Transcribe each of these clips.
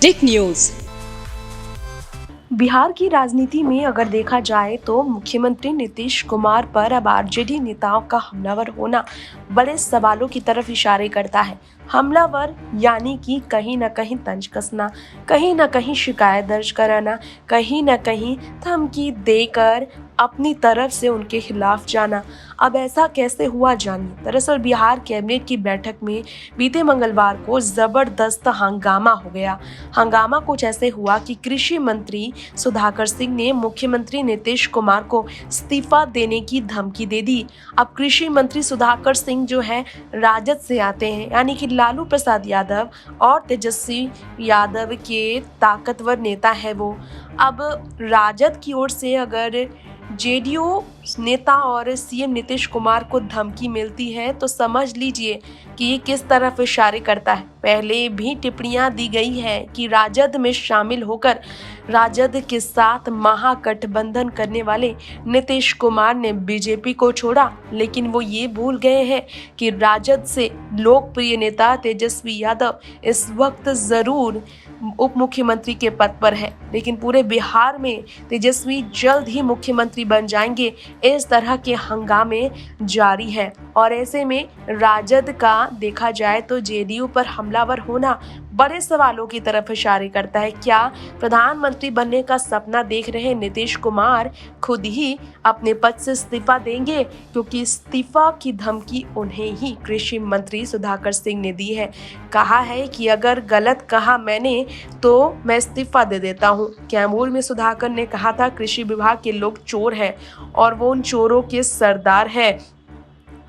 टिक news. Bihar की राजनीति में अगर देखा जाए तो मुख्यमंत्री नीतीश कुमार पर अब आरजेडी नेताओं का हमलावर होना बड़े सवालों की तरफ इशारे करता है। हमलावर यानी कि कहीं न कहीं तंज कसना, कहीं न कहीं शिकायत दर्ज कराना, कहीं न कहीं धमकी देकर अपनी तरफ से उनके खिलाफ जाना। अब ऐसा कैसे हुआ जानिए। दरअसल बिहार कैबिनेट की बैठक में बीते मंगलवार को जबरदस्त हंगामा हो गया। हंगामा कुछ ऐसे हुआ कि कृषि मंत्री सुधाकर सिंह ने मुख्यमंत्री नीतीश कुमार को इस्तीफा देने की धमकी दे दी। अब कृषि मंत्री सुधाकर सिंह जो है राजद से आते हैं, यानी कि लालू प्रसाद यादव और तेजस्वी यादव के ताकतवर नेता है वो। अब राजद की ओर से अगर जेडीयू नेता और सीएम नीतीश कुमार को धमकी मिलती है तो समझ लीजिए कि ये किस तरफ इशारे करता है। पहले भी टिप्पणियां दी गई है कि राजद में शामिल होकर राजद के साथ महागठबंधन करने वाले नीतीश कुमार ने बीजेपी को छोड़ा, लेकिन वो ये भूल गए हैं कि राजद से लोकप्रिय नेता तेजस्वी यादव इस वक्त जरूर उप मुख्यमंत्री के पद पर है, लेकिन पूरे बिहार में तेजस्वी जल्द ही मुख्यमंत्री बन जाएंगे। इस तरह के हंगामे जारी है और ऐसे में राजद का देखा जाए तो जेडीयू पर हमलावर होना बड़े सवालों की तरफ इशारे करता है। क्या प्रधानमंत्री बनने का सपना देख रहे नीतीश कुमार खुद ही अपने पद से इस्तीफा देंगे? क्योंकि इस्तीफा की धमकी उन्हें ही कृषि मंत्री सुधाकर सिंह ने दी है। कहा है कि अगर गलत कहा मैंने तो मैं इस्तीफा दे देता हूं। कैमूर में सुधाकर ने कहा था कृषि विभाग के लोग चोर हैं और वो उन चोरों के सरदार है।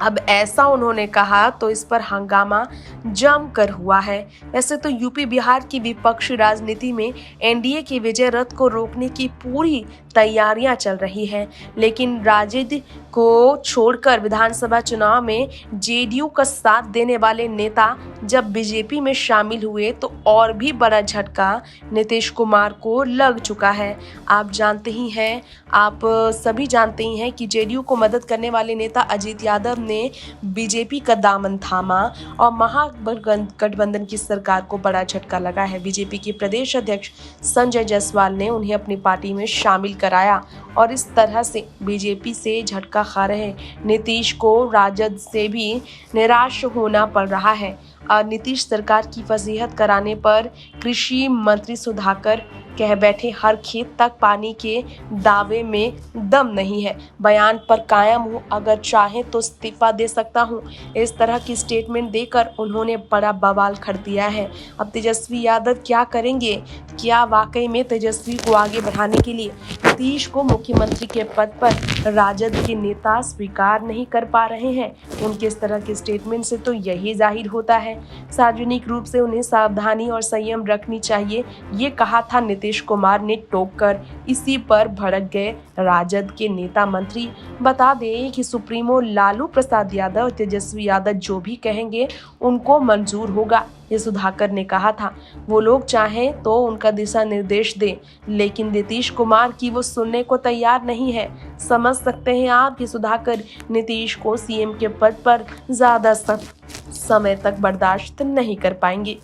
अब ऐसा उन्होंने कहा तो इस पर हंगामा जमकर हुआ है। वैसे तो यूपी बिहार की विपक्षी राजनीति में एनडीए की विजय रथ को रोकने की पूरी तैयारियां चल रही हैं, लेकिन राजद को छोड़कर विधानसभा चुनाव में जेडीयू का साथ देने वाले नेता जब बीजेपी में शामिल हुए तो और भी बड़ा झटका नीतीश कुमार को लग चुका है। आप जानते ही हैं, आप सभी जानते ही हैं कि जेडीयू को मदद करने वाले नेता अजीत यादव ने बीजेपी का दामन थामा और महागठबंधन की सरकार को बड़ा झटका लगा है। बीजेपी के प्रदेश अध्यक्ष संजय जायसवाल ने उन्हें अपनी पार्टी में शामिल कराया और इस तरह से बीजेपी से झटका खा रहे नीतीश को राजद से भी निराश होना पड़ रहा है। नीतीश सरकार की वसीयत कराने पर कृषि मंत्री सुधाकर कह बैठे हर खेत तक पानी के दावे में दम नहीं है, बयान पर कायम हूँ, अगर चाहे तो इस्तीफा दे सकता हूँ। इस तरह की स्टेटमेंट देकर उन्होंने बड़ा बवाल कर दिया है। अब तेजस्वी यादव क्या करेंगे? क्या वाकई में तेजस्वी को आगे बढ़ाने के लिए नीतीश को मुख्यमंत्री के पद पर राजद के नेता स्वीकार नहीं कर पा रहे हैं? उनके इस तरह के स्टेटमेंट से तो यही जाहिर होता है सार्वजनिक रूप से उन्हें सावधानी और संयम रखनी चाहिए, ये कहा था नीतीश कुमार ने टोक कर। इसी पर भड़क गए राजद के नेता मंत्री। बता दें कि सुप्रीमो लालू प्रसाद यादव, तेजस्वी यादव जो भी कहेंगे उनको मंजूर होगा, ये सुधाकर ने कहा था। वो लोग चाहें तो उनका दिशा निर्देश दे, लेकिन नीतीश कुमार की वो सुनने को तैयार नहीं है। समझ सकते हैं आप कि सुधाकर नीतीश को सीएम के पद पर ज्यादा समय तक बर्दाश्त नहीं कर पाएंगे।